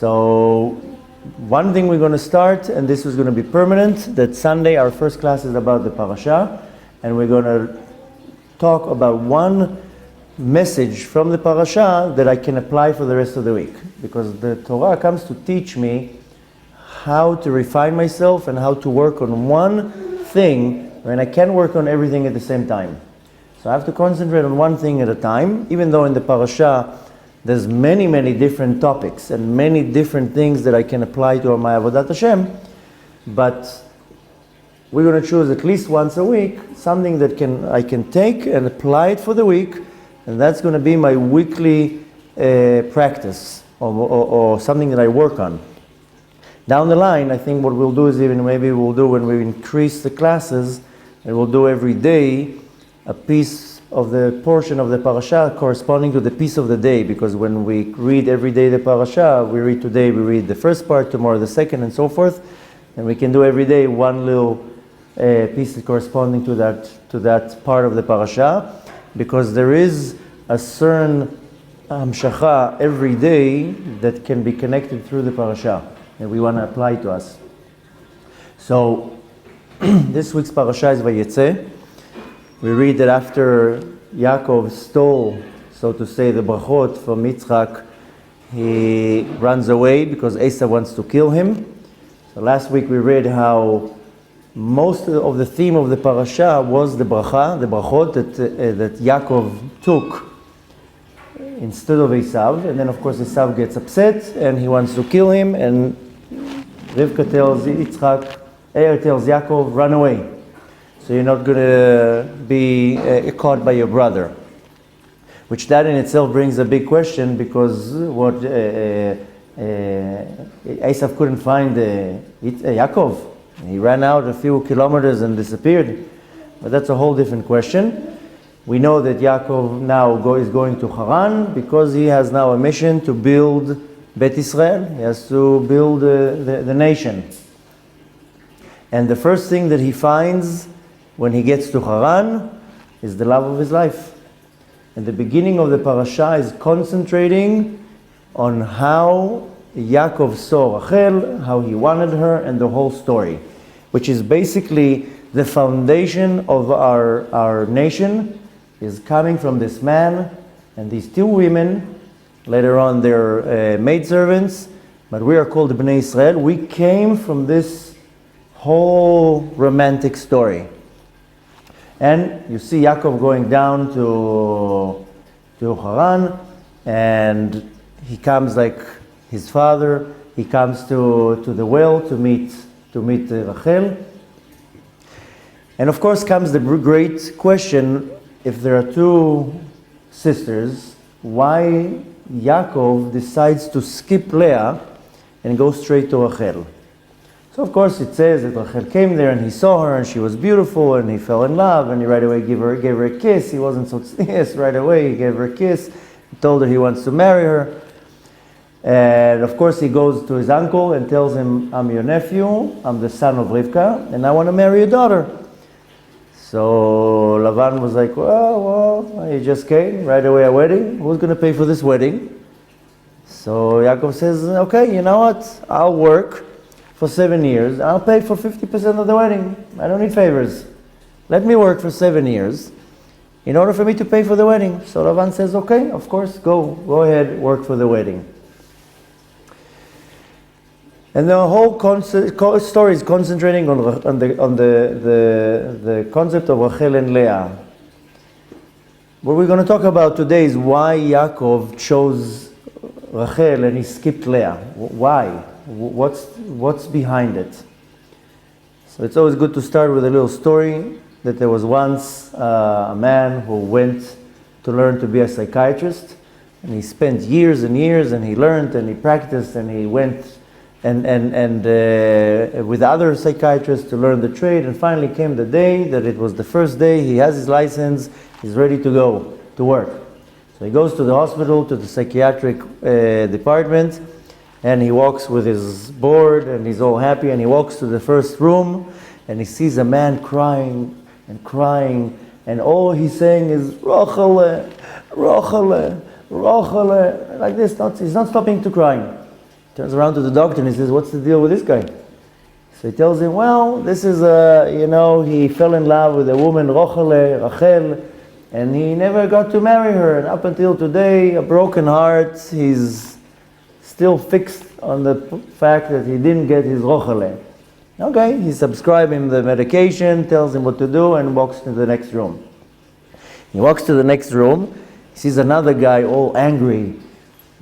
So one thing we're going to start, and this is going to be permanent, that Sunday our first class is about the Parasha, and we're going to talk about one message from the Parasha that I can apply for the rest of the week. Because the Torah comes to teach me how to refine myself and how to work on one thing when I can't work on everything at the same time. So I have to concentrate on one thing at a time, even though in the Parasha there's many different topics and many different things that I can apply to my Avodat Hashem, but we're going to choose at least once a week something that I can take and apply it for the week, and that's going to be my weekly practice or something that I work on. Down the line, I think what we'll do is maybe we'll do when we increase the classes, and we'll do every day a piece of the portion of the parasha corresponding to the piece of the day, because when we read every day the parasha, we read the first part, tomorrow the second, and so forth, and we can do every day one little piece corresponding to that part of the parasha, because there is a certain hamshacha every day that can be connected through the parasha, and we want to apply to us. So this week's parasha is Vayeitzei. We read that after Yaakov stole, so to say, the brachot from Yitzchak, he runs away because Esau wants to kill him. So last week we read how most of the theme of the parasha was the brachot that Yaakov took instead of Esau. And then of course Esau gets upset and he wants to kill him, and Rivka tells Yaakov, run away. So you're not going to be caught by your brother. Which that in itself brings a big question, because Esau couldn't find Yaakov. He ran out a few kilometers and disappeared. But that's a whole different question. We know that Yaakov now is going to Haran because he has now a mission to build Bet Israel. He has to build the nation. And the first thing that he finds when he gets to Haran is the love of his life. And the beginning of the parasha is concentrating on how Yaakov saw Rachel, how he wanted her, and the whole story, which is basically the foundation of our nation, is coming from this man and these two women. Later on they're maidservants, but we are called Bnei Israel. We came from this whole romantic story. And you see Yaakov going down to Haran, and he comes like his father. He comes to the well to meet Rachel. And of course comes the great question, if there are two sisters, why Yaakov decides to skip Leah and go straight to Rachel? So of course it says that Rachel came there and he saw her and she was beautiful and he fell in love and he right away gave her a kiss. He wasn't so serious right away. He gave her a kiss. He told her he wants to marry her. And of course he goes to his uncle and tells him, I'm your nephew, I'm the son of Rivka, and I want to marry your daughter. So Laban was like, well, he just came, right away a wedding. Who's going to pay for this wedding? So Yaakov says, okay, you know what? I'll work for 7 years. I'll pay for 50% of the wedding. I don't need favors. Let me work for 7 years in order for me to pay for the wedding. So Laban says, okay, of course, go ahead, work for the wedding. And the whole story is concentrating on the concept of Rachel and Leah. What we're going to talk about today is why Yaakov chose Rachel and he skipped Leah. Why? What's behind it? So it's always good to start with a little story that there was once a man who went to learn to be a psychiatrist, and he spent years and years, and he learned and he practiced and he went and with other psychiatrists to learn the trade, and finally came the day that it was the first day. He has his license, he's ready to go to work. So he goes to the hospital, to the psychiatric department, and he walks with his board and he's all happy, and he walks to the first room and he sees a man crying and crying, and all he's saying is Rachel, Rachel, Rachel, like this. He's not stopping to crying. Turns around to the doctor and he says, what's the deal with this guy? So he tells him, well, this is, he fell in love with a woman, Rachel, and he never got to marry her. And up until today, a broken heart, he's still fixed on the fact that he didn't get his Rachel. Okay, he subscribes him the medication, tells him what to do, and walks to the next room. He walks to the next room, he sees another guy all angry,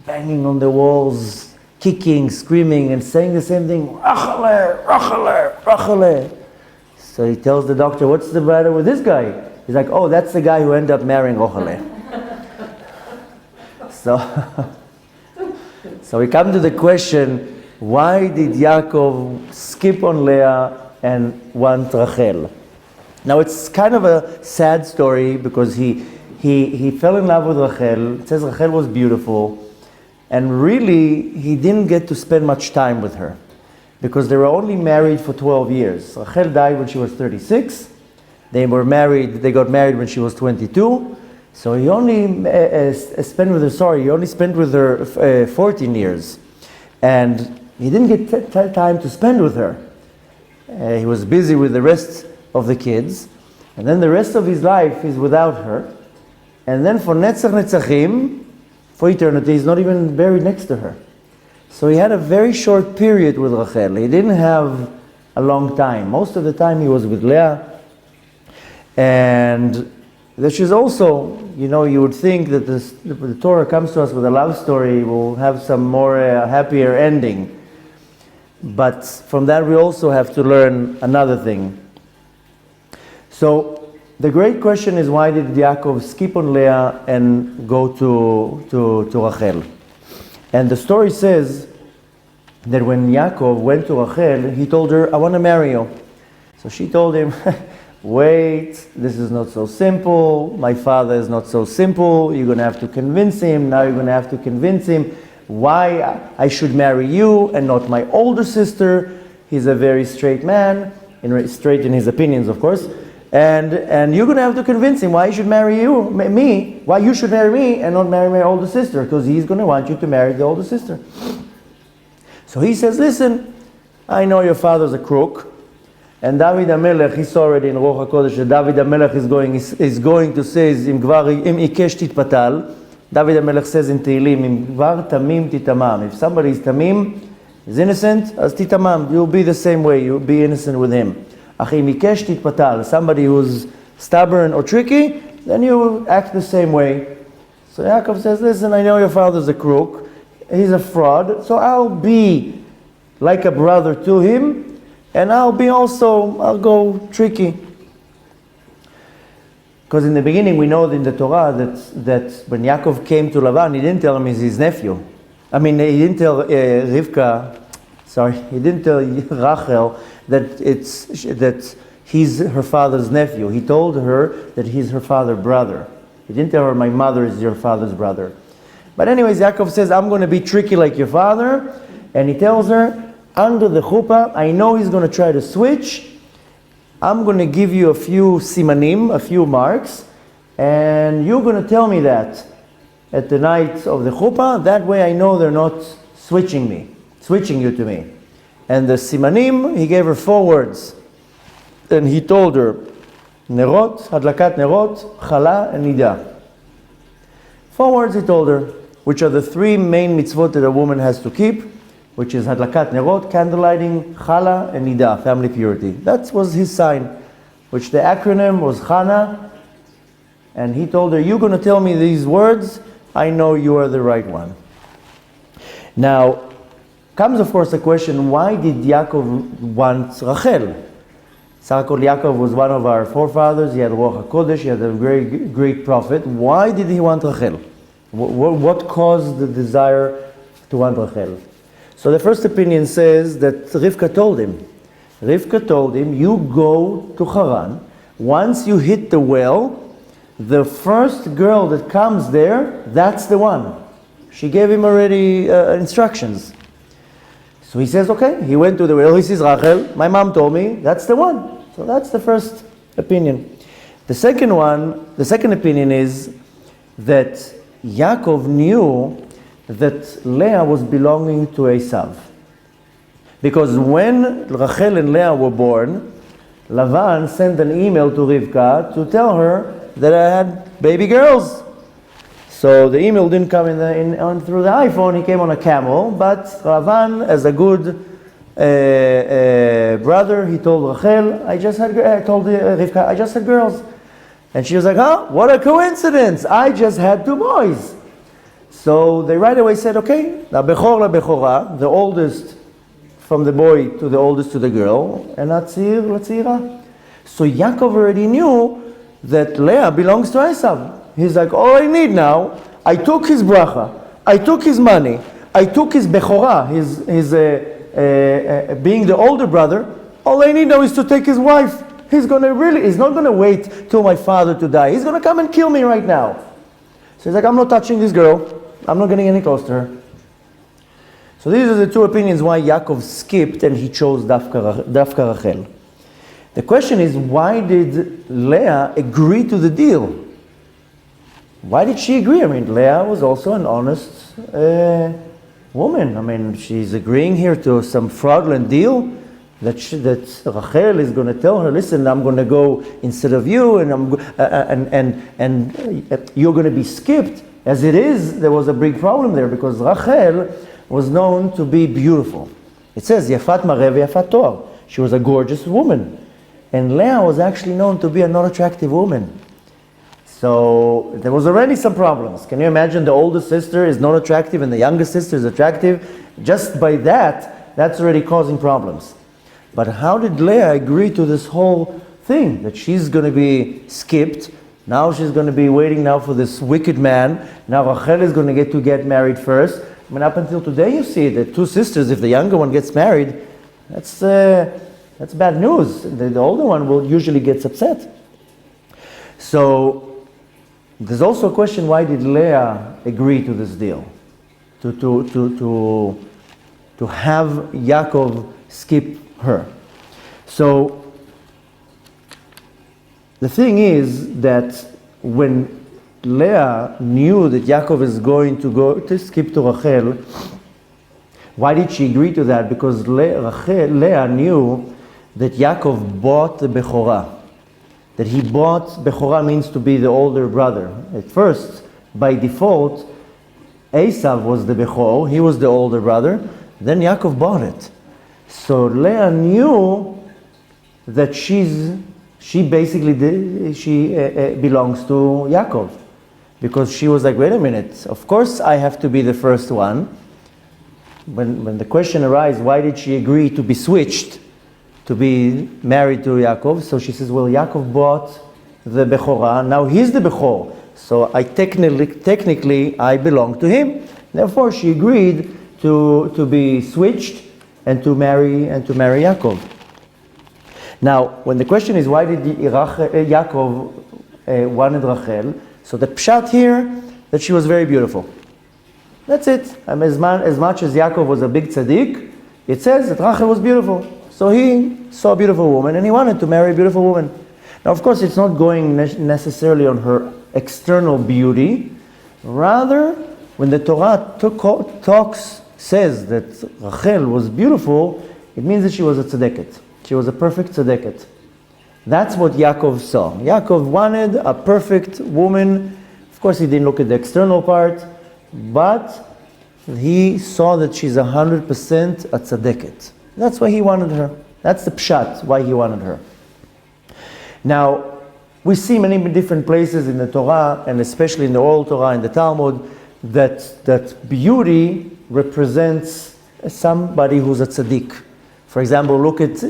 banging on the walls, kicking, screaming, and saying the same thing, Rachel, Rachel, Rachel. So he tells the doctor, what's the matter with this guy? He's like, oh, that's the guy who ended up marrying Rachel. So we come to the question, why did Yaakov skip on Leah and want Rachel? Now it's kind of a sad story because he fell in love with Rachel. It says Rachel was beautiful. And really, he didn't get to spend much time with her because they were only married for 12 years. Rachel died when she was 36. They got married when she was 22. So he only spent with her 14 years. And he didn't get time to spend with her. He was busy with the rest of the kids. And then the rest of his life is without her. And then for Netzach Netzachim, for eternity, he's not even buried next to her. So he had a very short period with Rachel. He didn't have a long time. Most of the time he was with Leah. And this is also, you would think that the Torah comes to us with a love story, will have some more happier ending. But from that we also have to learn another thing. So the great question is, why did Yaakov skip on Leah and go to Rachel? And the story says that when Yaakov went to Rachel, he told her, I want to marry you. So she told him, wait, this is not so simple. My father is not so simple. You're going to have to convince him. Now you're going to have to convince him why I should marry you and not my older sister. He's a very straight man, straight in his opinions, of course. And you're going to have to convince him why he should marry me, why you should marry me and not marry my older sister, because he's going to want you to marry the older sister. So he says, listen, I know your father's a crook. And David HaMelech, he saw already in Ruach HaKodesh that David HaMelech is going to say, Im ikesh titpatal. David HaMelech says in Tehillim, Im gvar tamim titamam. If somebody is tamim, is innocent, as titamam, you'll be the same way, you'll be innocent with him. Ach im ikesh titpatal. Somebody who's stubborn or tricky, then you act the same way. So Yaakov says, listen, I know your father's a crook, he's a fraud, so I'll be like a brother to him, and I'll go tricky. Because in the beginning we know in the Torah that when Yaakov came to Laban, he didn't tell him he's his nephew. He didn't tell he didn't tell Rachel that he's her father's nephew. He told her that he's her father's brother. He didn't tell her, my mother is your father's brother. But anyways, Yaakov says, I'm going to be tricky like your father. And he tells her, under the chuppah, I know he's going to try to switch. I'm going to give you a few simanim, a few marks, and you're going to tell me that at the night of the chuppah. That way I know they're not switching you to me. And the simanim, he gave her 4 words. And he told her, Nerot, Hadlakat Nerot, Chala, and Nida. 4 words he told her, which are the 3 main mitzvot that a woman has to keep, which is Hadlakat Nerot, candlelighting, Chala, and Nida, family purity. That was his sign, which the acronym was Chana. And he told her, you're going to tell me these words, I know you are the right one. Now, comes of course the question, why did Yaakov want Rachel? Yaakov was one of our forefathers, he had Ruach HaKodesh, he had a very great prophet. Why did he want Rachel? What caused the desire to want Rachel? So the first opinion says that Rivka told him, you go to Haran, once you hit the well, the first girl that comes there, that's the one. She gave him already instructions. So he says, okay, he went to the well, he sees Rachel, my mom told me, that's the one. So that's the first opinion. The second opinion is that Yaakov knew that Leah was belonging to Esav. Because when Rachel and Leah were born, Laban sent an email to Rivka to tell her that I had baby girls. So the email didn't come through the iPhone, he came on a camel, but Laban, as a good brother, he told Rachel, told Rivka, I just had girls. And she was like, oh, what a coincidence, I just had 2 boys. So they right away said, okay, la bechor la bechora, the oldest from the boy to the oldest to the girl, and atzir la tzira. So Yaakov already knew that Leah belongs to Esav. He's like, all I need now, I took his bracha, I took his money, I took his bechora, his being the older brother, all I need now is to take his wife. He's not gonna wait till my father to die. He's gonna come and kill me right now. So he's like, I'm not touching this girl. I'm not getting any close to her. So these are the 2 opinions why Yaakov skipped and he chose Dafka Rachel. The question is, why did Leah agree to the deal? Why did she agree? I mean, Leah was also an honest woman. I mean, she's agreeing here to some fraudulent deal that Rachel is going to tell her, listen, I'm going to go instead of you, and you're going to be skipped. As it is, there was a big problem there because Rachel was known to be beautiful. It says, Yafat Mareh v'Yafat Toar. She was a gorgeous woman. And Leah was actually known to be a not attractive woman. So there was already some problems. Can you imagine the older sister is not attractive and the younger sister is attractive? Just by that, that's already causing problems. But how did Leah agree to this whole thing? That she's going to be skipped. Now she's going to be waiting now for this wicked man. Now Rachel is going to get married first. I mean, up until today you see that 2 sisters, if the younger one gets married, that's bad news. The older one will usually get upset. So there's also a question, why did Leah agree to this deal? To have Yaakov skip her. So the thing is that when Leah knew that Yaakov is going to skip to Rachel, why did she agree to that? Because Leah knew that Yaakov bought the Bechorah. That he bought, Bechorah means to be the older brother. At first, by default, Esav was the Bechor, he was the older brother, then Yaakov bought it. So Leah knew that she belongs to Yaakov. Because she was like, wait a minute, of course I have to be the first one. When the question arises, why did she agree to be switched, to be married to Yaakov? So she says, well, Yaakov bought the Bechorah, now he's the Bechor. So I technically I belong to him. Therefore she agreed to be switched and to marry Yaakov. Now, when the question is why did Yaakov wanted Rachel, so the pshat here, that she was very beautiful. That's it. As much as Yaakov was a big tzaddik, it says that Rachel was beautiful. So he saw a beautiful woman and he wanted to marry a beautiful woman. Now, of course, it's not going necessarily on her external beauty. Rather, when the Torah says that Rachel was beautiful, it means that she was a tzedeket. She was a perfect tzedeket. That's what Yaakov saw. Yaakov wanted a perfect woman. Of course, he didn't look at the external part, but he saw that she's 100% a tzedeket. That's why he wanted her. That's the pshat, why he wanted her. Now, we see many different places in the Torah, and especially in the Oral Torah and the Talmud, that beauty represents somebody who's a tzaddik. For example, look at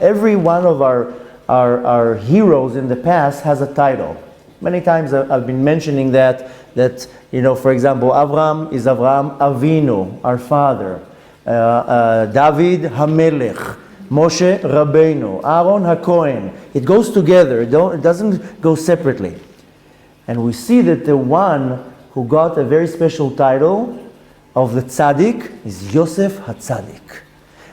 every one of our heroes in the past has a title. Many times I've been mentioning that for example, Avraham is Avraham Avinu, our father. David HaMelech, Moshe Rabbeinu, Aaron HaKohen. It goes together. It doesn't go separately. And we see that the one who got a very special title of the tzaddik is Yosef HaTzaddik.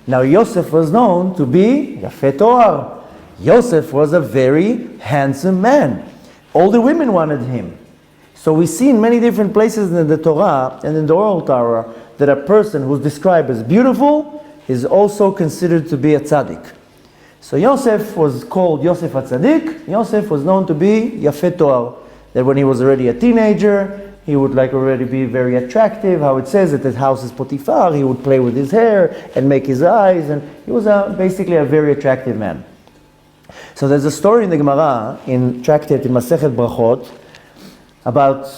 Now Yosef was known to be Yafet Toar. Yosef was a very handsome man. All the women wanted him. So we see in many different places in the Torah and in the oral Torah that a person who's described as beautiful is also considered to be a tzaddik. So Yosef was called Yosef HaTzadik. Yosef was known to be Yafeh Toar, that when he was already a teenager, he would already be very attractive. How it says that his house is Potiphar, he would play with his hair and make his eyes, and he was basically a very attractive man. So there's a story in the Gemara, in tractate in Masechet Brachot, about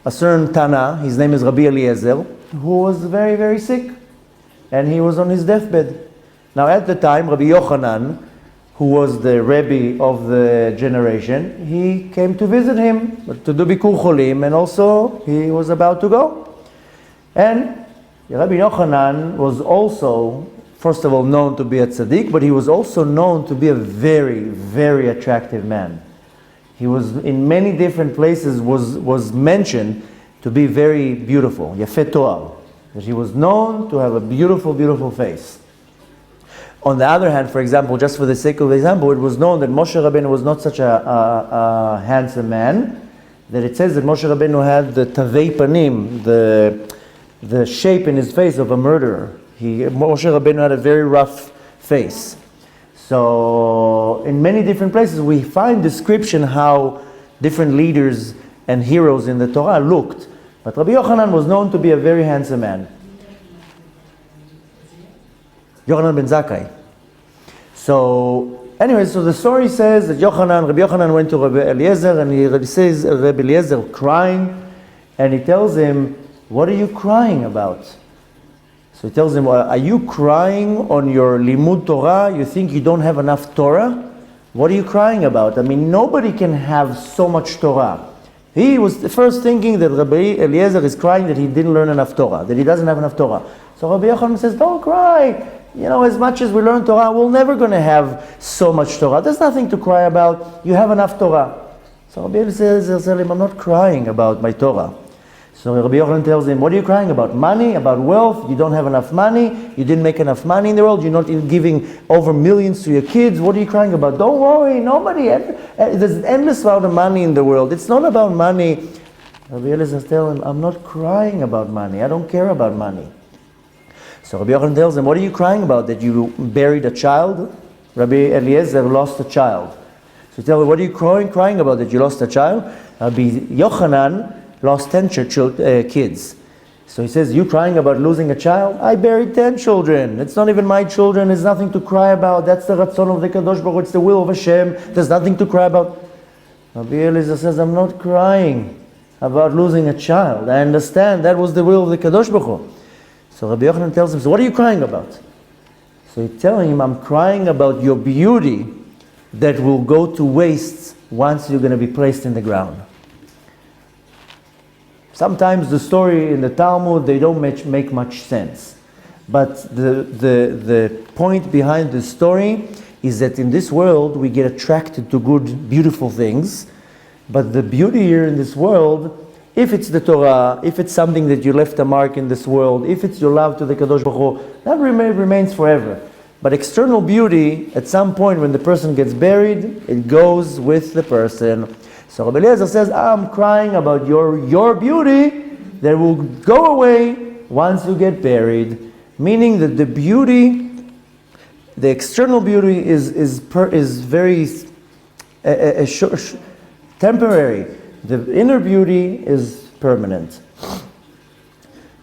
a certain Tana, his name is Rabbi Eliezer, who was very, very sick, and he was on his deathbed. Now at the time, Rabbi Yochanan, who was the Rebbe of the generation, he came to visit him, to do Bikur Cholim, and also he was about to go. And Rabbi Yochanan was also, first of all, known to be a tzaddik, but he was also known to be a very, very attractive man. He was, in many different places, was mentioned to be very beautiful, Yafeh Toar, that he was known to have a beautiful, beautiful face. On the other hand, for example, just for the sake of the example, it was known that Moshe Rabbeinu was not such a handsome man, that it says that Moshe Rabbeinu had the tavei panim, the shape in his face of a murderer. Moshe Rabbeinu had a very rough face. So in many different places we find description how different leaders and heroes in the Torah looked. But Rabbi Yochanan was known to be a very handsome man. Yochanan ben Zakkai. So, anyway, so the story says that Rabbi Yochanan went to Rabbi Eliezer, and he says, Rabbi Eliezer crying, and he tells him, "What are you crying about?" So he tells him, "Are you crying on your limud Torah? You think you don't have enough Torah? What are you crying about? I mean, nobody can have so much Torah." He was first thinking that Rabbi Eliezer is crying that he didn't learn enough Torah, that he doesn't have enough Torah. So Rabbi Yochanan says, "Don't cry. As much as we learn Torah, we're never going to have so much Torah. There's nothing to cry about. You have enough Torah." So Rabbi Eliezer tells him, "I'm not crying about my Torah." So Rabbi Yochanan tells him, "What are you crying about? Money? About wealth? You don't have enough money? You didn't make enough money in the world? You're not giving over millions to your kids? What are you crying about? Don't worry, there's an endless amount of money in the world. It's not about money." Rabbi Eliezer tells him, "I'm not crying about money. I don't care about money." So Rabbi Yochanan tells him, "What are you crying about? That you buried a child?" Rabbi Eliezer lost a child. So he tells him, "What are you crying about? That you lost a child?" Rabbi Yochanan lost 10 kids. So he says, "You crying about losing a child? I buried 10 children. It's not even my children. There's nothing to cry about. That's the Ratzon of the Kadosh Baruch Hu. It's the will of Hashem. There's nothing to cry about." Rabbi Eliezer says, "I'm not crying about losing a child. I understand that was the will of the Kadosh Baruch Hu." So Rabbi Yochanan tells him, "So what are you crying about?" So he's telling him, "I'm crying about your beauty that will go to waste once you're going to be placed in the ground." Sometimes the story in the Talmud, they don't make much sense. But the point behind the story is that in this world we get attracted to good, beautiful things. But the beauty here in this world, if it's the Torah, if it's something that you left a mark in this world, if it's your love to the Kadosh Baruch Hu, that remains forever. But external beauty, at some point when the person gets buried, it goes with the person. So Rabbi Eliezer says, "I'm crying about your beauty that will go away once you get buried." Meaning that the beauty, the external beauty is very temporary. The inner beauty is permanent.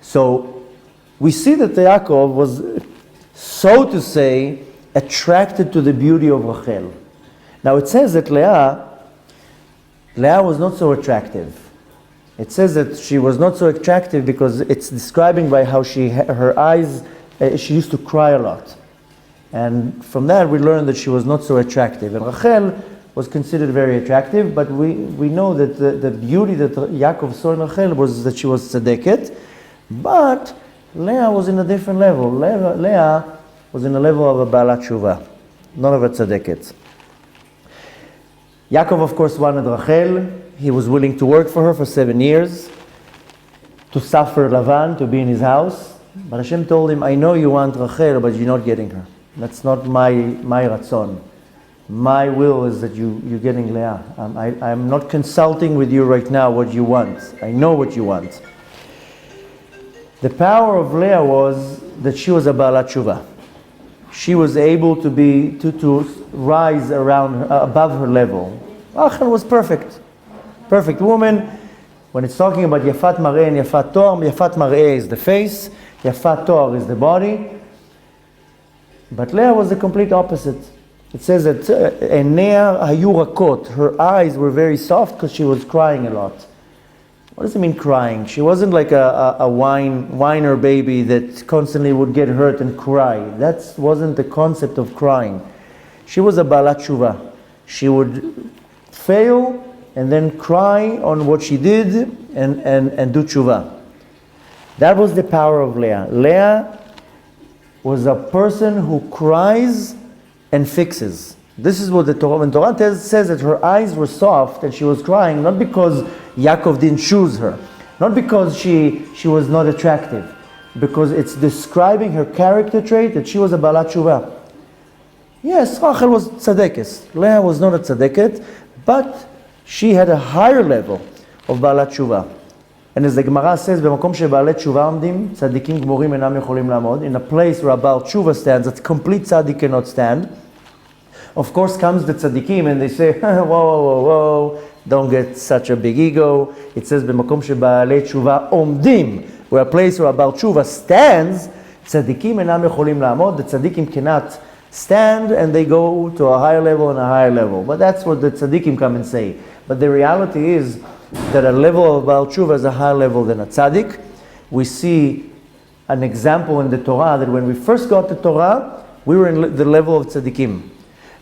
So we see that Yaakov was, so to say, attracted to the beauty of Rachel. Now it says that Leah was not so attractive. It says that she was not so attractive because it's describing by how her eyes, she used to cry a lot. And from that we learn that she was not so attractive. And Rachel was considered very attractive, but we know that the beauty that Yaakov saw in Rachel was that she was tzedeket, but Leah was in a different level. Leah was in a level of a Baalat Teshuva, not of a tzedeket. Yaakov, of course, wanted Rachel. He was willing to work for her for 7 years, to suffer Laban, to be in his house. But Hashem told him, "I know you want Rachel, but you're not getting her. That's not my ratzon." My will is that you're getting Leah. I'm not consulting with you right now what you want. I know what you want. The power of Leah was that she was a Baalat Teshuva. She was able to rise above her level. Rachel was perfect. Perfect woman. When it's talking about Yafat Mar'eh and Yafat Toar, Yafat Mar'eh is the face, Yafat Toar is the body. But Leah was the complete opposite. It says that Einea hayu rakot, her eyes were very soft because she was crying a lot. What does it mean crying? She wasn't like a whiner baby that constantly would get hurt and cry. That wasn't the concept of crying. She was a Baalat Teshuva. She would fail and then cry on what she did and do Teshuva. That was the power of Leah. Leah was a person who cries and fixes. This is what the Torah, when Torah says that her eyes were soft and she was crying, not because Yaakov didn't choose her, not because she was not attractive, because it's describing her character trait that she was a Baalat Teshuva. Yes, Rachel was tzadekes. Leah was not a tzadeket, but she had a higher level of Baalat Teshuva. And as the Gemara says, במקום שבעלי תשובה עומדים, צדיקים גמורים אינם יכולים לעמוד. In a place where a Baal Teshuva stands, that complete tzaddik cannot stand. Of course comes the tzaddikim and they say, whoa, don't get such a big ego. It says, במקום שבעלי תשובה עומדים, where a place where a Baal Teshuva stands, tzaddikim אינם יכולים לעמוד. The tzaddikim cannot stand and they go to a higher level and a higher level. But that's what the tzaddikim come and say. But the reality is that a level of Baal Teshuva is a higher level than a tzaddik. We see an example in the Torah that when we first got the Torah, we were in the level of tzaddikim.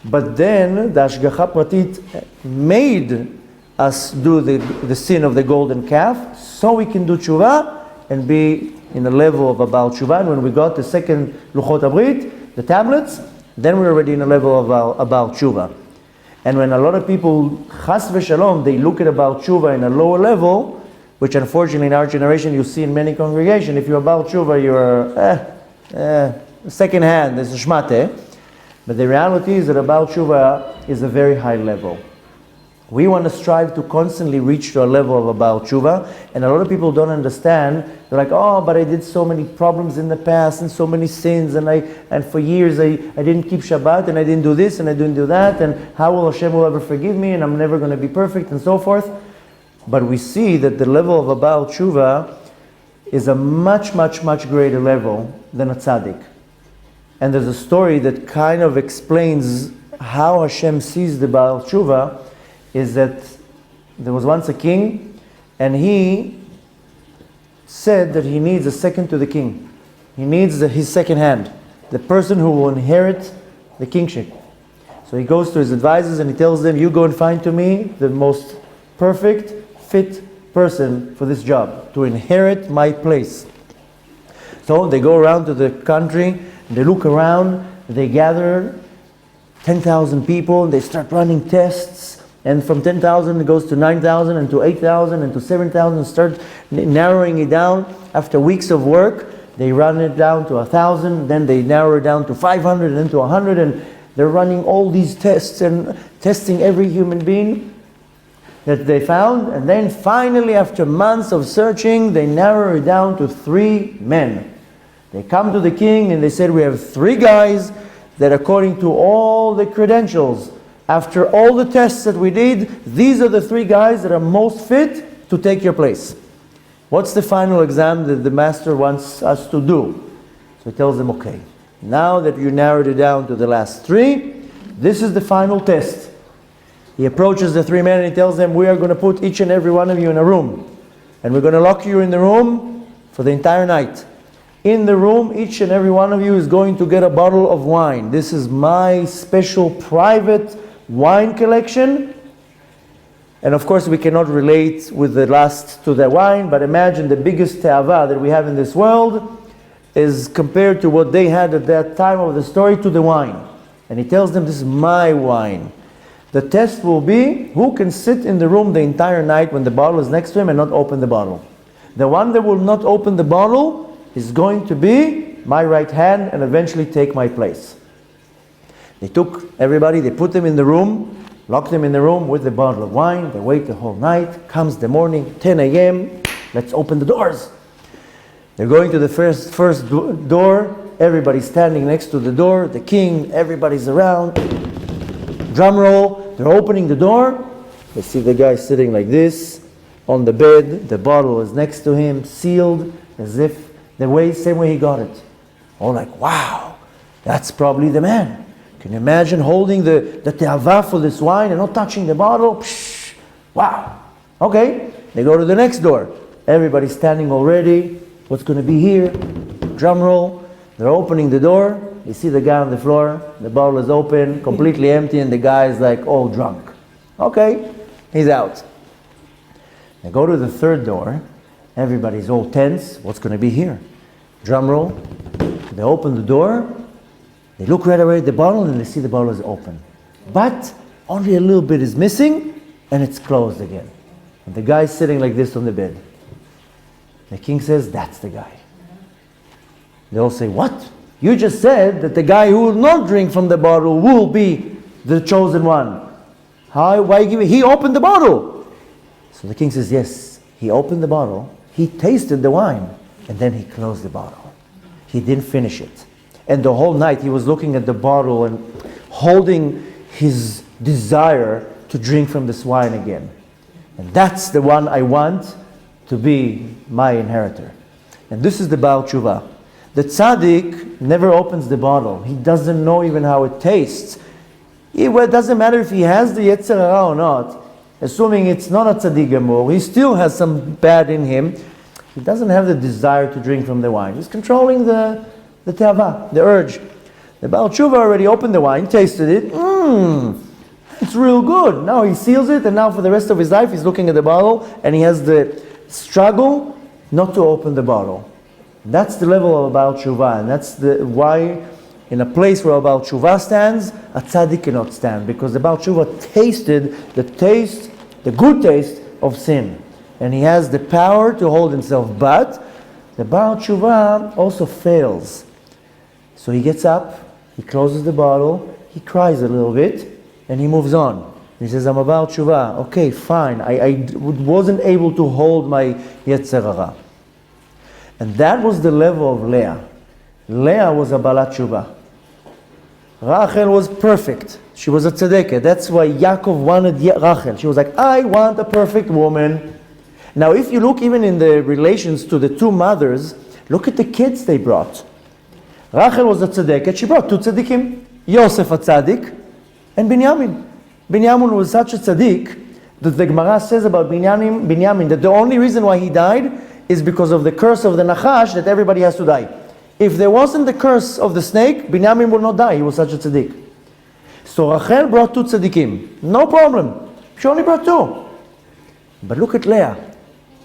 But then the Ashgacha Pratit made us do the sin of the golden calf so we can do Teshuva and be in the level of a Baal Teshuva. And when we got the second Luchot Abrit, the tablets, then we were already in a level of a Baal Teshuva. And when a lot of people, chas v'shalom, they look at a Baal Teshuva in a lower level, which unfortunately in our generation you see in many congregations, if you're a Baal Teshuva, you're second hand, there's a shmate. But the reality is that a Baal Teshuva is a very high level. We want to strive to constantly reach to a level of a Baal Teshuva, and a lot of people don't understand. They're like, oh, but I did so many problems in the past and so many sins, and for years I didn't keep Shabbat, and I didn't do this, and I didn't do that, and how will Hashem will ever forgive me, and I'm never going to be perfect, and so forth. But we see that the level of a Baal Teshuva is a much, much, much greater level than a tzaddik. And there's a story that kind of explains how Hashem sees the Baal Teshuva. Is that there was once a king, and he said that he needs a second to the king. He needs his second hand, the person who will inherit the kingship. So he goes to his advisors and he tells them, you go and find to me the most perfect, fit person for this job, to inherit my place. So they go around to the country, they look around, they gather 10,000 people, and they start running tests. And from 10,000 it goes to 9,000 and to 8,000 and to 7,000 and start narrowing it down. After weeks of work, they run it down to 1,000, then they narrow it down to 500 and then to 100, and they're running all these tests and testing every human being that they found. And then finally, after months of searching, they narrow it down to 3 men. They come to the king and they said, we have 3 guys that according to all the credentials, after all the tests that we did, these are the 3 guys that are most fit to take your place. What's the final exam that the master wants us to do? So he tells them, okay, now that you narrowed it down to the last 3, this is the final test. He approaches the 3 men and he tells them, we are going to put each and every one of you in a room. And we're going to lock you in the room for the entire night. In the room, each and every one of you is going to get a bottle of wine. This is my special private wine collection. And of course we cannot relate with the last to the wine, but imagine the biggest te'ava that we have in this world is compared to what they had at that time of the story to the wine. And he tells them, this is my wine. The test will be who can sit in the room the entire night when the bottle is next to him and not open the bottle. The one that will not open the bottle is going to be my right hand and eventually take my place. They took everybody, they put them in the room, locked them in the room with the bottle of wine. They wait the whole night. Comes the morning, 10 a.m., let's open the doors. They're going to the first door. Everybody's standing next to the door. The king, everybody's around. Drum roll. They're opening the door. They see the guy sitting like this on the bed. The bottle is next to him, sealed, as if same way he got it. All like, wow, that's probably the man. Can you imagine holding the te'ava for this wine and not touching the bottle? Psh, wow. Okay, they go to the next door. Everybody's standing already. What's going to be here? Drum roll. They're opening the door. You see the guy on the floor. The bottle is open, completely empty, and the guy is like all drunk. Okay, he's out. They go to the third door. Everybody's all tense. What's going to be here? Drum roll. They open the door. They look right away at the bottle and they see the bottle is open. But only a little bit is missing and it's closed again. And the guy's sitting like this on the bed. The king says, that's the guy. They all say, what? You just said that the guy who will not drink from the bottle will be the chosen one. Why give it? He opened the bottle. So the king says, yes, he opened the bottle. He tasted the wine and then he closed the bottle. He didn't finish it. And the whole night he was looking at the bottle and holding his desire to drink from this wine again. And that's the one I want to be my inheritor. And this is the Baal Tshuva. The tzaddik never opens the bottle. He doesn't know even how it tastes. It doesn't matter if he has the Yetzer Hara or not. Assuming it's not a tzaddik gamur, he still has some bad in him. He doesn't have the desire to drink from the wine. He's controlling the te'ava, the urge. The Baal Tshuva already opened the wine, tasted it. It's real good. Now he seals it, and now for the rest of his life he's looking at the bottle and he has the struggle not to open the bottle. That's the level of a Baal Tshuva, and that's why in a place where a Baal Tshuva stands, a tzaddik cannot stand, because the Baal Tshuva tasted the good taste of sin. And he has the power to hold himself. But the Baal Tshuva also fails. So he gets up, he closes the bottle, he cries a little bit, and he moves on. He says, I'm a Baal Tshuva. Okay, fine. I wasn't able to hold my Yetzer Hara. And that was the level of Leah. Leah was a Balat Tshuva. Rachel was perfect. She was a tzedekah. That's why Yaakov wanted Rachel. She was like, I want a perfect woman. Now, if you look even in the relations to the two mothers, look at the kids they brought. Rachel was a tzedekah. She brought two tzedekим. Yosef a tzedek and Binyamin. Binyamin was such a tzedek that the Gemara says about Binyamin that the only reason why he died is because of the curse of the Nachash, that everybody has to die. If there wasn't the curse of the snake, Binyamin would not die. He was such a tzedek. So Rachel brought two tzeddikim. No problem. She only brought two. But look at Leah.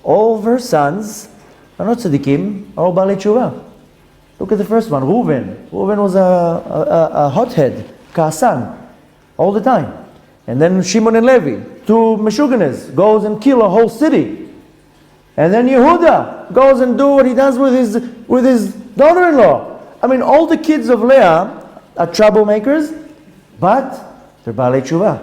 All of her sons are not tzeddikim, are all Baalei Tshuva. Look at the first one, Reuven. Reuven was a hothead, ka'asan, all the time. And then Shimon and Levi, two meshuganes, goes and kill a whole city. And then Yehuda goes and do what he does with his daughter-in-law. I mean, all the kids of Leah are troublemakers, but they're Baalei Tshuva.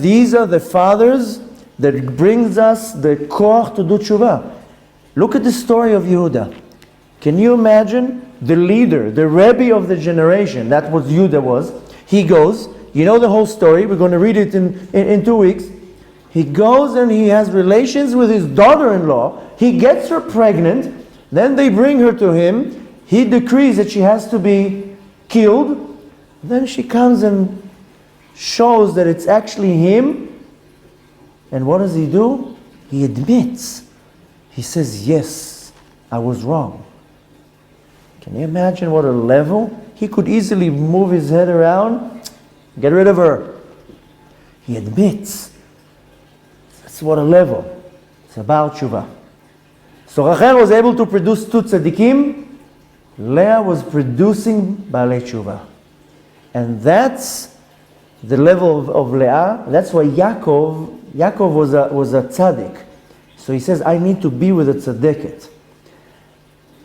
These are the fathers that brings us the koach to do tshuva. Look at the story of Yehuda. Can you imagine the leader, the Rebbe of the generation? That was Yehuda was. He goes, you know the whole story, we're going to read it in 2 weeks. He goes and he has relations with his daughter-in-law. He gets her pregnant. Then they bring her to him. He decrees that she has to be killed. Then she comes and shows that it's actually him. And what does he do? He admits. He says, yes, I was wrong. Can you imagine what a level? He could easily move his head around, get rid of her. He admits. That's what a level. It's about tshuva. So Rachel was able to produce two tzaddikim. Leah was producing Baalei Tshuva. And that's the level of Leah. That's why Yaakov was a tzaddik. So he says, I need to be with a tzaddiket.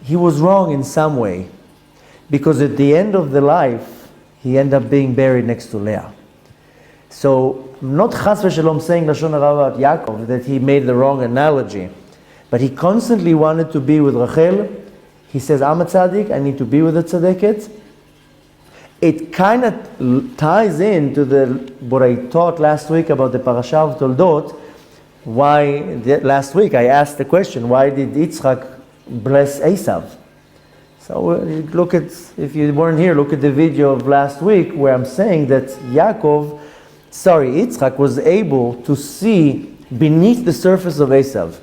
He was wrong in some way. Because at the end of the life, he ended up being buried next to Leah. So, not chas v'shalom saying Lashon hara about Yaakov, that he made the wrong analogy, but he constantly wanted to be with Rachel. He says, I'm a tzaddik, I need to be with a tzaddiket. It kind of ties into what I taught last week about the Parasha of Toldot. Last week I asked the question, why did Yitzchak bless Esav? So if you weren't here, look at the video of last week where I'm saying that Yitzchak was able to see beneath the surface of Esav.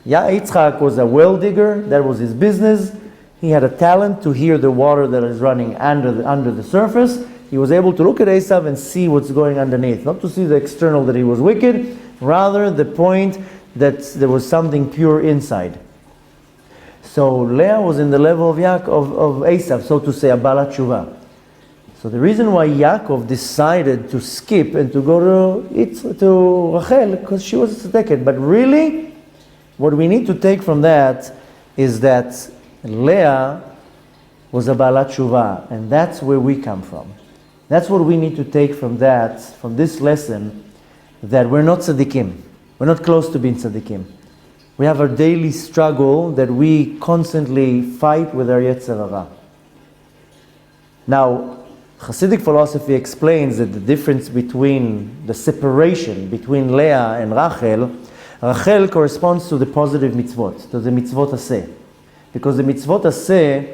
Yitzchak was a well digger, that was his business. He had a talent to hear the water that is running under the surface. He was able to look at Esav and see what's going underneath. Not to see the external that he was wicked, rather the point that there was something pure inside. So Leah was in the level of Esav, so to say, a Balat Teshuva. So the reason why Yaakov decided to skip and to go to Rachel, because she was a tzedeket. But really, what we need to take from that is that Leah was a Balat Teshuva, and that's where we come from. That's what we need to take from this lesson, that we're not tzaddikim. We're not close to being tzaddikim. We have our daily struggle that we constantly fight with our Yetzer Hara. Now, Hasidic philosophy explains that the difference between the separation between Leah and Rachel corresponds to the positive mitzvot, to the mitzvot aseh. Because the mitzvot aseh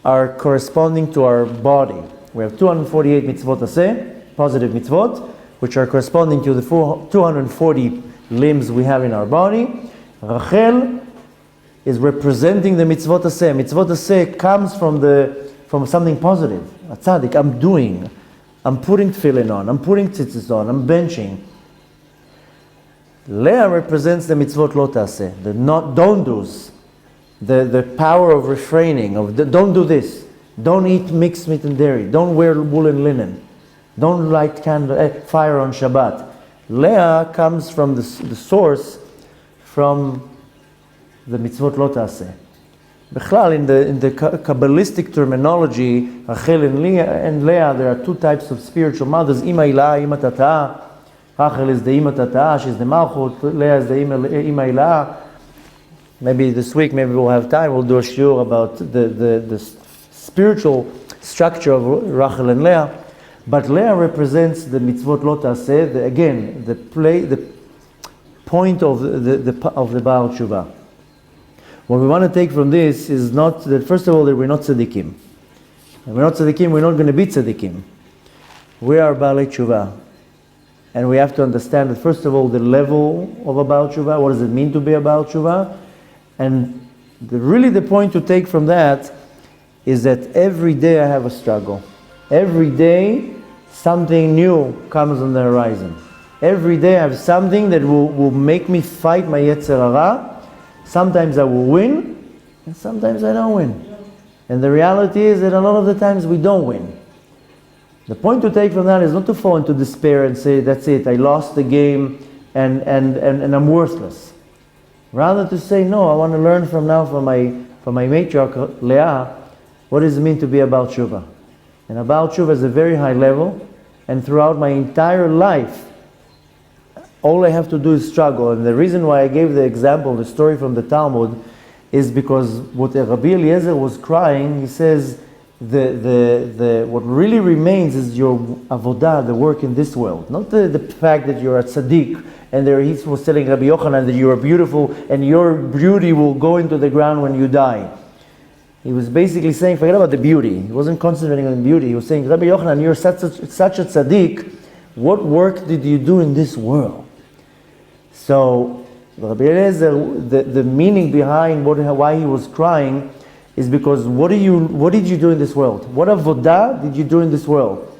are corresponding to our body. We have 248 mitzvot aseh, positive mitzvot, which are corresponding to the 240 limbs we have in our body. Rachel is representing the mitzvot aseh. Mitzvot aseh comes from something positive. A tzaddik, I'm putting tefillin on, I'm putting tzitzis on, I'm benching. Leah represents the mitzvot lo taseh, the don't do's, the power of refraining, don't do this, don't eat mixed meat and dairy, don't wear wool and linen, don't light fire on Shabbat. Leah comes from the source, from the mitzvot lo taseh. Bechlal, in the Kabbalistic terminology, Rachel and Leah, there are two types of spiritual mothers. Ima Ilah, Ima Tata'ah. Rachel is the Ima Tata'ah, she's the Malchut. Leah is the Ima Ilah. Maybe this week, maybe we'll have time, we'll do a shiur about the spiritual structure of Rachel and Leah. But Leah represents the mitzvot lo taseh, the point of the Baal Teshuva. What we want to take from this is not that, first of all, that we're not tzaddikim. If we're not tzaddikim, we're not going to be tzaddikim. We are Baalei Teshuva. And we have to understand that, first of all, the level of a Baal Teshuva, what does it mean to be a Baal Teshuva? And really the point to take from that is that every day I have a struggle. Every day something new comes on the horizon. Every day I have something that will make me fight my Yetzer Hara. Sometimes I will win, and sometimes I don't win. And the reality is that a lot of the times we don't win. The point to take from that is not to fall into despair and say, that's it, I lost the game and I'm worthless. Rather to say, no, I want to learn from my matriarch, Leah, what does it mean to be a Baal Teshuva? And a Baal Teshuva is a very high level, and throughout my entire life, all I have to do is struggle. And the reason why I gave the example, the story from the Talmud, is because what Rabbi Eliezer was crying, he says, what really remains is your avodah, the work in this world. Not the fact that you're a tzaddik, and he was telling Rabbi Yochanan that you are beautiful, and your beauty will go into the ground when you die. He was basically saying, forget about the beauty. He wasn't concentrating on beauty. He was saying, Rabbi Yochanan, you're such a tzaddik. What work did you do in this world? So, Rabbi Eliezer, the meaning behind why he was crying is because what did you do in this world? What avodah did you do in this world?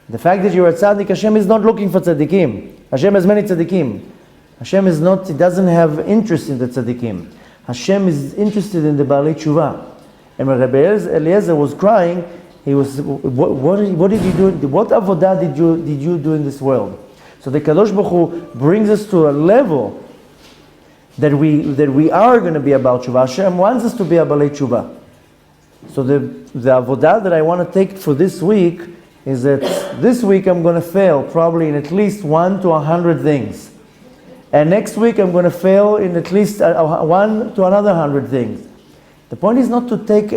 The fact that you're a tzaddik, Hashem is not looking for tzaddikim. Hashem has many tzaddikim. Hashem he doesn't have interest in the tzaddikim. Hashem is interested in the Baalei Teshuva. And when Rabbi Eliezer was crying, he was, what did you do? What avodah did you do in this world? So the Kadosh Baruch Hu brings us to a level that we are going to be a Baal Teshuva. Hashem wants us to be a Baalei Teshuva. So the avodah that I want to take for this week is that this week I'm going to fail probably in at least 1 to 100 things. And next week I'm going to fail in at least 1 to another 100 things. The point is not to take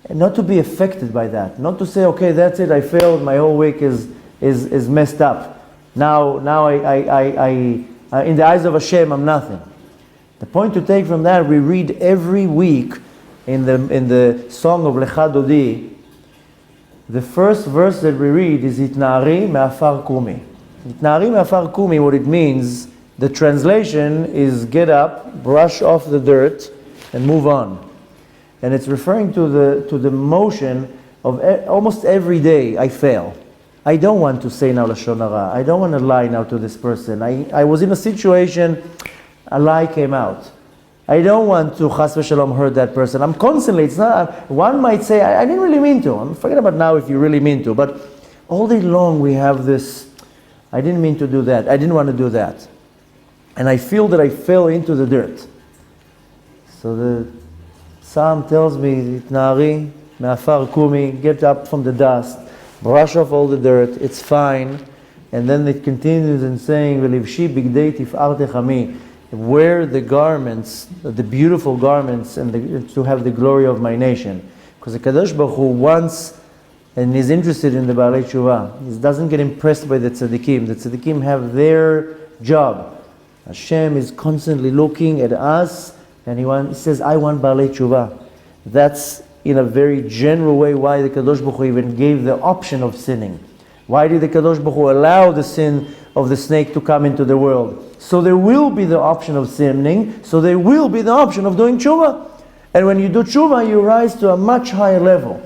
not to be affected by that. Not to say, okay, that's it, I failed, my whole week is messed up. Now I in the eyes of Hashem, I'm nothing. The point to take from that, we read every week in the song of Lecha Dodi, the first verse that we read is Itnari me'afar kumi. Itnari me'afar kumi, what it means, the translation is get up, brush off the dirt, and move on. And it's referring to the motion of almost every day I fail. I don't want to say now Lashon Hara. I don't want to lie now to this person. I was in a situation, a lie came out. I don't want to chas v'shalom hurt that person. I'm constantly, it's not, one might say, I didn't really mean to. Forget about now if you really mean to. But all day long we have this, I didn't mean to do that. I didn't want to do that. And I feel that I fell into the dirt. So the Psalm tells me, Itnari me'afar kumi, get up from the dust, brush off all the dirt, it's fine. And then it continues in saying, V'livshi bigdei tif'artech ami, wear the garments, the beautiful garments, and to have the glory of my nation. Because the Kadosh Baruch Hu wants and is interested in the Baalei Tshuva. He doesn't get impressed by the tzaddikim. The tzaddikim have their job. Hashem is constantly looking at us, and he says, I want Baalei Tshuva. That's in a very general way why the Kadosh Baruch Hu even gave the option of sinning. Why did the Kadosh Baruch Hu allow the sin of the snake to come into the world? So there will be the option of sinning, so there will be the option of doing tshuva. And when you do tshuva, you rise to a much higher level.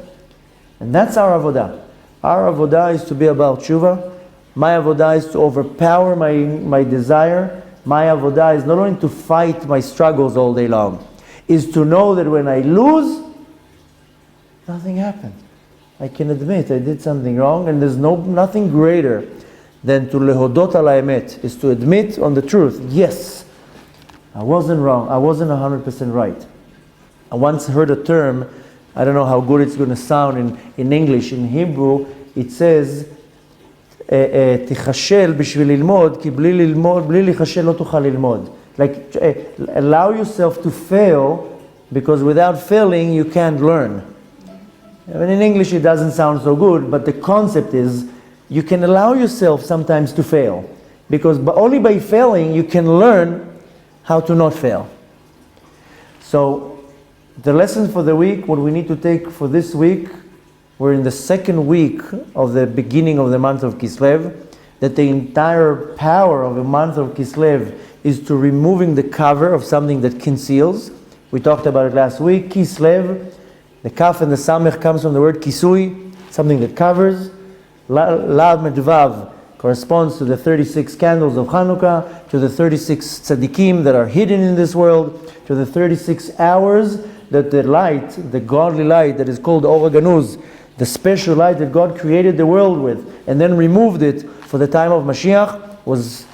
And that's our avodah. Our avodah is to be about tshuva. My avodah is to overpower my desire. My avodah is not only to fight my struggles all day long, is to know that when I lose, nothing happened. I can admit I did something wrong, and there's nothing greater than to lehodot al haemet, is to admit on the truth. Yes, I wasn't wrong. I wasn't 100% right. I once heard a term, I don't know how good it's going to sound in English. In Hebrew, it says, תיכשל בשביל ללמוד, כי בלי להיכשל לא תוכל ללמוד. Like, allow yourself to fail, because without failing, you can't learn. I mean, in English, it doesn't sound so good, but the concept is, you can allow yourself sometimes to fail, because only by failing you can learn how to not fail. So the lesson for the week, what we need to take for this week, we're in the second week of the beginning of the month of Kislev, that the entire power of the month of Kislev is to removing the cover of something that conceals. We talked about it last week. Kislev, the kaf and the samech comes from the word kisui, something that covers. Lav Medvav corresponds to the 36 candles of Hanukkah, to the 36 tzaddikim that are hidden in this world, to the 36 hours that the light, the godly light that is called Or HaGanuz, the special light that God created the world with and then removed it for the time of Mashiach, was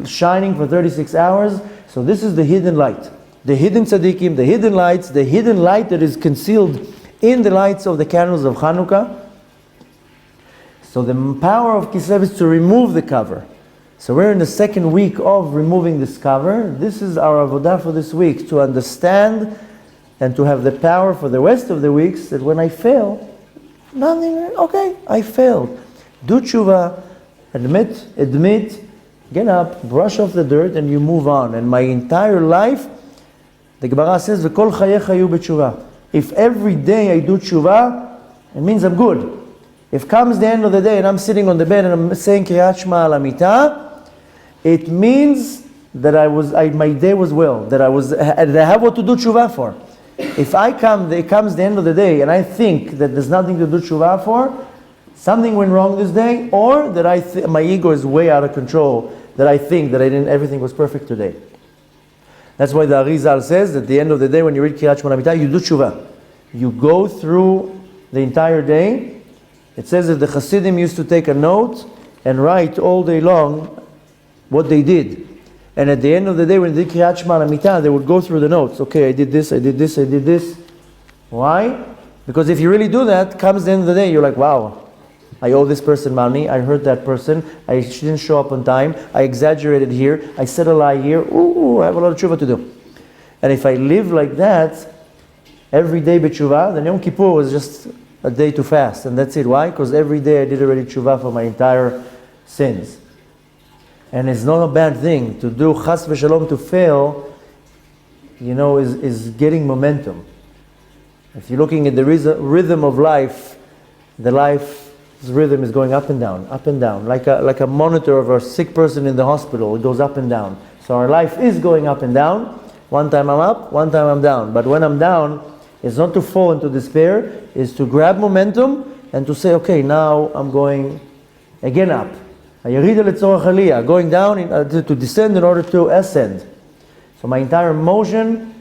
shining for 36 hours. So this is the hidden light. The hidden tzaddikim, the hidden lights, the hidden light that is concealed in the lights of the candles of Hanukkah. So the power of Kislev is to remove the cover. So we're in the second week of removing this cover. This is our avodah for this week, to understand and to have the power for the rest of the weeks that when I fail, okay, I failed. Do tshuva, admit, get up, brush off the dirt, and you move on. And my entire life, the Gemara says, v'kol chayecha yu b'tshuva. If every day I do tshuva, it means I'm good. If comes the end of the day and I'm sitting on the bed and I'm saying Kriyat Shema al Amita, it means that my day was well, that I have what to do tshuva for. If it comes the end of the day and I think that there's nothing to do tshuva for, something went wrong this day, or that my ego is way out of control, that I think that everything was perfect today. That's why the Arizal says that at the end of the day when you read Kriyat Shema al Amita, you do tshuva. You go through the entire day. It says that the Hasidim used to take a note and write all day long what they did. And at the end of the day, when they did Kriyat Shema al Amita, they would go through the notes. Okay, I did this, I did this, I did this. Why? Because if you really do that, comes the end of the day, you're like, wow, I owe this person money, I hurt that person, I didn't show up on time, I exaggerated here, I said a lie here, I have a lot of tshuva to do. And if I live like that, every day b'tshuva, then Yom Kippur was just a day to fast, and that's it. Why? Because every day I did already tshuva for my entire sins. And it's not a bad thing to do chas v'shalom, to fail, is getting momentum. If you're looking at the rhythm of life, the life's rhythm is going up and down, like a monitor of a sick person in the hospital. It goes up and down. So our life is going up and down. One time I'm up, one time I'm down. But when I'm down, it's not to fall into despair, it's to grab momentum and to say, okay, now I'm going again up. Going down to descend in order to ascend. So my entire motion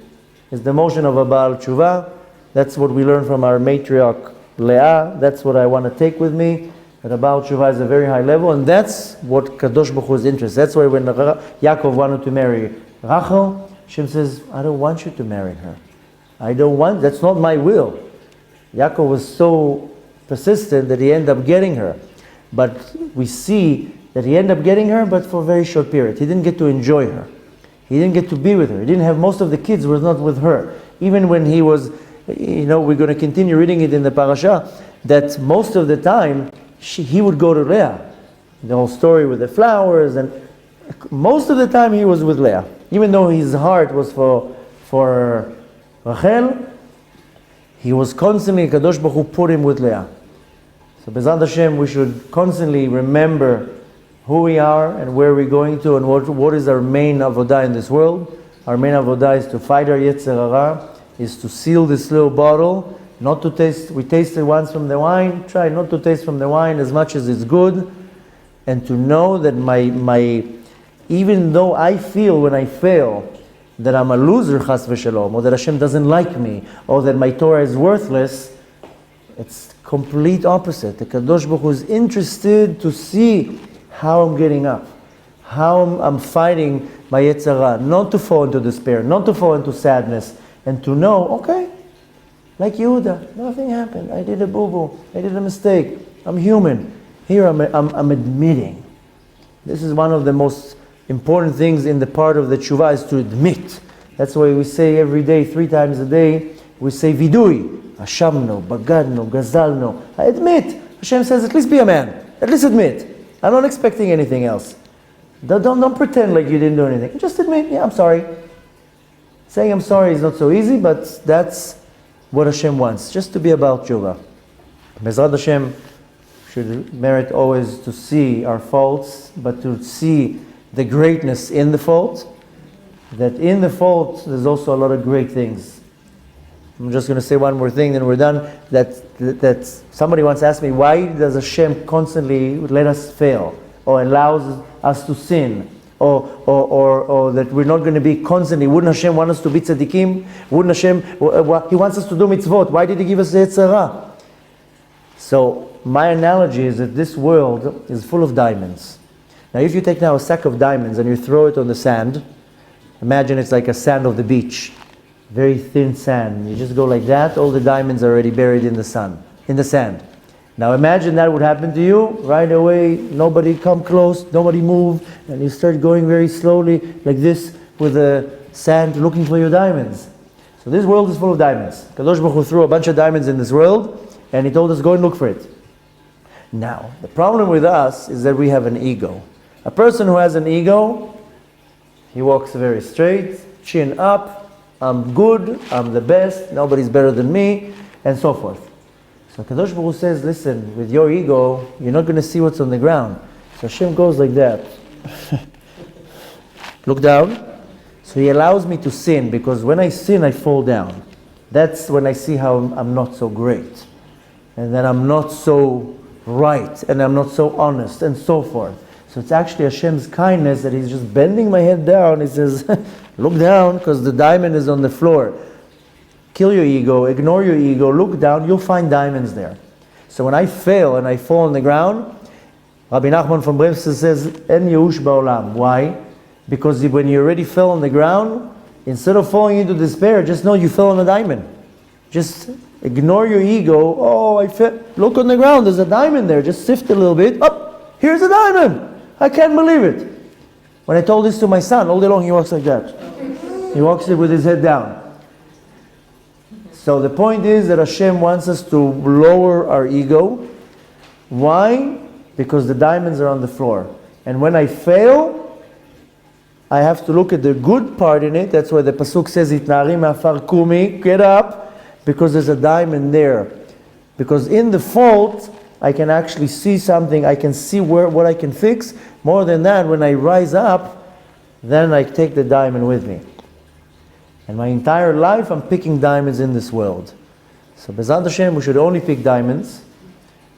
is the motion of a Baal Tshuva. That's what we learn from our Matriarch Leah. That's what I want to take with me. That a Baal Tshuva is a very high level, and that's what Kadosh Baruch Hu is interested. That's why when Yaakov wanted to marry Rachel, Hashem says, I don't want you to marry her. That's not my will. Yaakov was so persistent that he ended up getting her. But we see that he ended up getting her, but for a very short period. He didn't get to enjoy her. He didn't get to be with her. He didn't have, most of the kids were not with her. Even when he was, we're going to continue reading it in the Parasha, that most of the time, he would go to Leah. The whole story with the flowers, and most of the time he was with Leah. Even though his heart was for Rachel, he was constantly, Kadosh Baruch Hu put him with Leah. So B'ezrat Hashem, we should constantly remember who we are and where we're going to, and what is our main avodah in this world. Our main avodah is to fight our Yetzer Hara, is to seal this little bottle, not to taste. We tasted once from the wine. Try not to taste from the wine as much as it's good, and to know that even though I feel when I fail that I'm a loser, chas v'shalom, or that Hashem doesn't like me, or that my Torah is worthless, it's complete opposite. The Kadosh Baruch Hu is interested to see how I'm getting up, how I'm fighting my Yetzer Hara, not to fall into despair, not to fall into sadness, and to know, okay, like Yehuda, nothing happened. I did a boo-boo. I did a mistake. I'm human. Here I'm admitting. This is one of the most important things in the part of the tshuva, is to admit. That's why we say every day, 3 times a day, we say vidui, ashamno, bagadno, gazalno. I admit. Hashem says, at least be a man. At least admit. I'm not expecting anything else. Don't pretend like you didn't do anything. Just admit, yeah, I'm sorry. Saying I'm sorry is not so easy, but that's what Hashem wants, just to be about tshuva. B'ezrat Hashem should merit always to see our faults, but to see the greatness in the fault. That in the fault there's also a lot of great things. I'm just going to say one more thing, then we're done. That somebody once asked me, why does Hashem constantly let us fail, or allows us to sin, or that we're not going to be constantly? Wouldn't Hashem want us to be tzaddikim? Wouldn't Hashem? He wants us to do mitzvot. Why did He give us the Yetzer Hara? So my analogy is that this world is full of diamonds. Now, if you take now a sack of diamonds and you throw it on the sand, imagine it's like a sand of the beach. Very thin sand. You just go like that, all the diamonds are already buried in the sand. Now imagine that would happen to you, right away, nobody come close, nobody move, and you start going very slowly like this with the sand looking for your diamonds. So this world is full of diamonds. Kadosh Baruch Hu threw a bunch of diamonds in this world, and He told us, go and look for it. Now, the problem with us is that we have an ego. A person who has an ego, he walks very straight, chin up, I'm good, I'm the best, nobody's better than me, and so forth. So Kadosh Baruch Hu says, listen, with your ego, you're not going to see what's on the ground. So Hashem goes like that. Look down. So He allows me to sin, because when I sin, I fall down. That's when I see how I'm not so great, and that I'm not so right, and I'm not so honest, and so forth. So it's actually Hashem's kindness that He's just bending my head down. He says, look down, because the diamond is on the floor. Kill your ego, ignore your ego, look down, you'll find diamonds there. So when I fail and I fall on the ground, Rabbi Nachman from Bremse says, En Yehush Ba'olam. Why? Because when you already fell on the ground, instead of falling into despair, just know you fell on a diamond. Just ignore your ego. Oh, look on the ground, there's a diamond there. Just sift a little bit. Oh, here's a diamond. I can't believe it. When I told this to my son, all day long he walks like that. He walks it with his head down. So the point is that Hashem wants us to lower our ego. Why? Because the diamonds are on the floor. And when I fail, I have to look at the good part in it. That's why the pasuk says, "Itnari me'afar kumi," get up, because there's a diamond there. Because in the fault, I can actually see something. I can see what I can fix. More than that, when I rise up, then I take the diamond with me. And my entire life, I'm picking diamonds in this world. So, B'ezrat Hashem, we should only pick diamonds.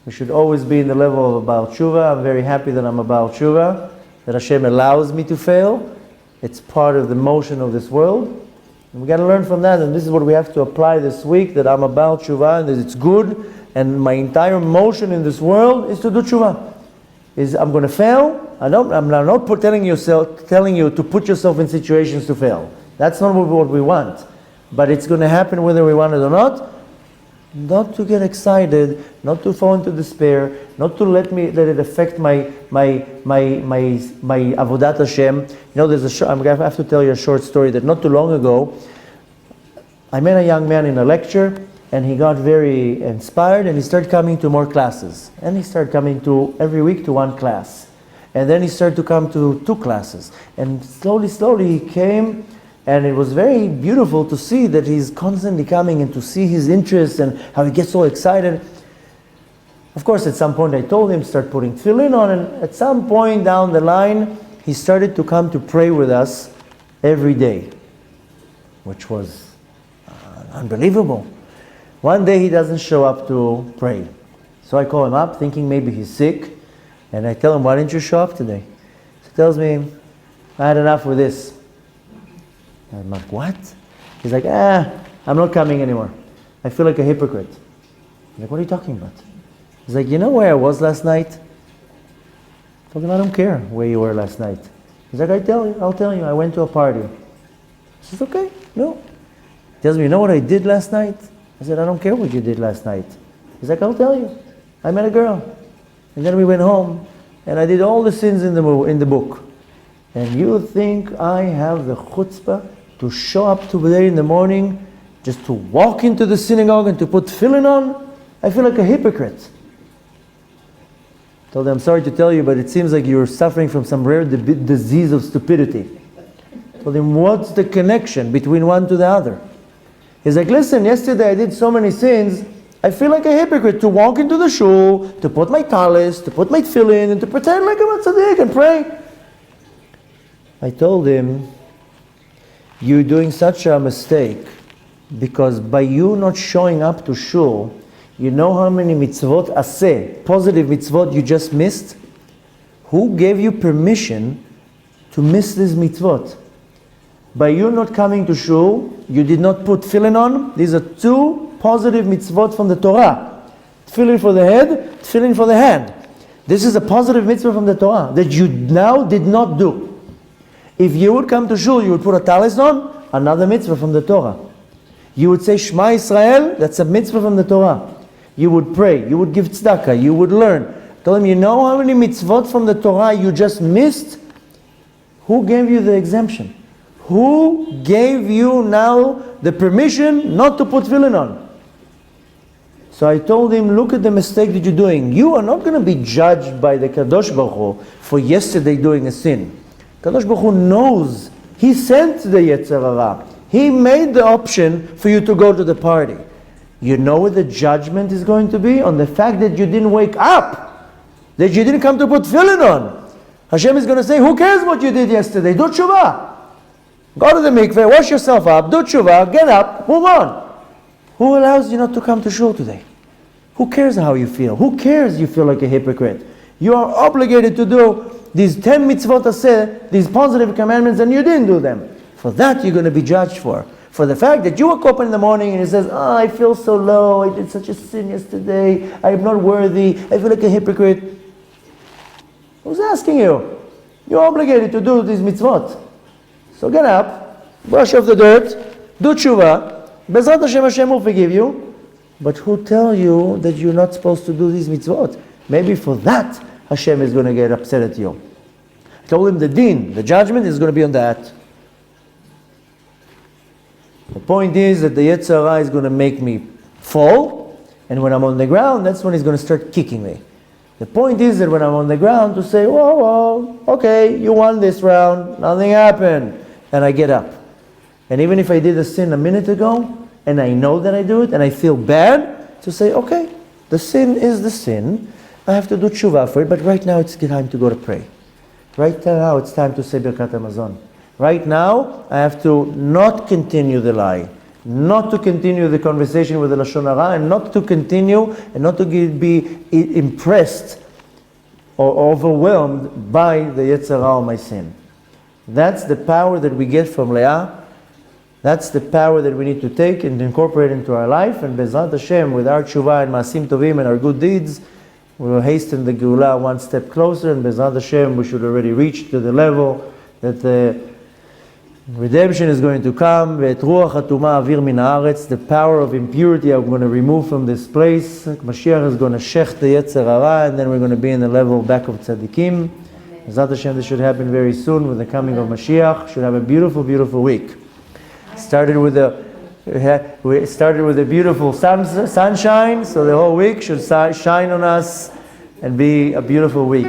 We should always be in the level of a Baal Tshuva. I'm very happy that I'm a Baal Tshuva, that Hashem allows me to fail. It's part of the motion of this world. And we got to learn from that, and this is what we have to apply this week, that I'm a Baal Tshuva, and that it's good, and my entire motion in this world is to do Tshuva. I'm going to fail. I'm not telling you to put yourself in situations to fail. That's not what we want. But it's going to happen whether we want it or not. Not to get excited, not to fall into despair, not to let it affect my avodat Hashem. You know, I have to tell you a short story that not too long ago, I met a young man in a lecture, and he got very inspired, and he started coming to more classes. And he started coming to every week to one class. And then he started to come to 2 classes. And slowly he came. And it was very beautiful to see that he's constantly coming and to see his interests and how he gets so excited. Of course, at some point I told him, start putting tefillin on, and at some point down the line, he started to come to pray with us every day, which was unbelievable. One day he doesn't show up to pray. So I call him up thinking maybe he's sick, and I tell him, why didn't you show up today? He tells me, I had enough with this. I'm like, what? He's like, I'm not coming anymore. I feel like a hypocrite. I'm like, what are you talking about? He's like, you know where I was last night? I told him, I don't care where you were last night. He's like, I'll tell you, I went to a party. I said, okay, no. He tells me, you know what I did last night? I said, I don't care what you did last night. He's like, I'll tell you. I met a girl. And then we went home, and I did all the sins in the book. And you think I have the chutzpah to show up today in the morning, just to walk into the synagogue and to put tefillin on? I feel like a hypocrite. I told him, I'm sorry to tell you, but it seems like you're suffering from some rare disease of stupidity. I told him, what's the connection between one to the other? He's like, listen, yesterday I did so many sins, I feel like a hypocrite to walk into the shul, to put my talis, to put my tefillin, and to pretend like I'm a tzaddik and pray. I told him, you're doing such a mistake, because by you not showing up to shul, you know how many mitzvot aseh, positive mitzvot you just missed? Who gave you permission to miss these mitzvot? By you not coming to shul, you did not put tefillin on. These are 2 positive mitzvot from the Torah. Tefillin for the head, tefillin for the hand. This is a positive mitzvah from the Torah that you now did not do. If you would come to shul, you would put a talis on, another mitzvah from the Torah. You would say Shema Yisrael, that's a mitzvah from the Torah. You would pray, you would give tzedakah, you would learn. Tell him, you know how many mitzvot from the Torah you just missed? Who gave you the exemption? Who gave you now the permission not to put tefillin on? So I told him, look at the mistake that you're doing. You are not going to be judged by the Kadosh Baruch Hu for yesterday doing a sin. Kadosh Baruch Hu knows. He sent the Yetzer Hara. He made the option for you to go to the party. You know what the judgment is going to be? On the fact that you didn't wake up. That you didn't come to put tefillin on. Hashem is going to say, who cares what you did yesterday? Do tshuva. Go to the mikveh, wash yourself up, do tshuva, get up, move on. Who allows you not to come to shul today? Who cares how you feel? Who cares you feel like a hypocrite? You are obligated to do these 10 mitzvot aseh, these positive commandments, and you didn't do them. For that you're going to be judged for. For the fact that you woke up in the morning and he says, I feel so low, I did such a sin yesterday, I am not worthy, I feel like a hypocrite. Who's asking you? You're obligated to do these mitzvot. So get up, brush off the dirt, do tshuva, Bezrat Hashem, Hashem will forgive you. But who tell you that you're not supposed to do these mitzvot? Maybe for that, Hashem is going to get upset at you. I told him the din, the judgment is going to be on that. The point is that the Yetzer Hara is going to make me fall, and when I'm on the ground, that's when he's going to start kicking me. The point is that when I'm on the ground, to say, whoa, okay, you won this round, nothing happened, and I get up. And even if I did a sin a minute ago, and I know that I do it, and I feel bad, to say, okay, the sin is the sin, I have to do tshuva for it, but right now it's time to go to pray. Right now it's time to say Birkat Hamazon. Right now, I have to not continue the lie, not to continue the conversation with the Lashon Hara, and not to continue, and not to be impressed or overwhelmed by the Yetzer Hara or my sin. That's the power that we get from Leah. That's the power that we need to take and incorporate into our life. And Bezrat Hashem, with our tshuva and Maasim Tovim and our good deeds, we will hasten the Geulah one step closer. And Bezrat Hashem, we should already reach to the level that the redemption is going to come. The power of impurity I'm going to remove from this place. Mashiach is going to shech the Yetzer Hara, and then we're going to be in the level back of Tzaddikim. Bezrat Hashem, this should happen very soon with the coming of Mashiach. Should have a beautiful, beautiful week. Started with a beautiful sunshine, so the whole week should shine on us and be a beautiful week.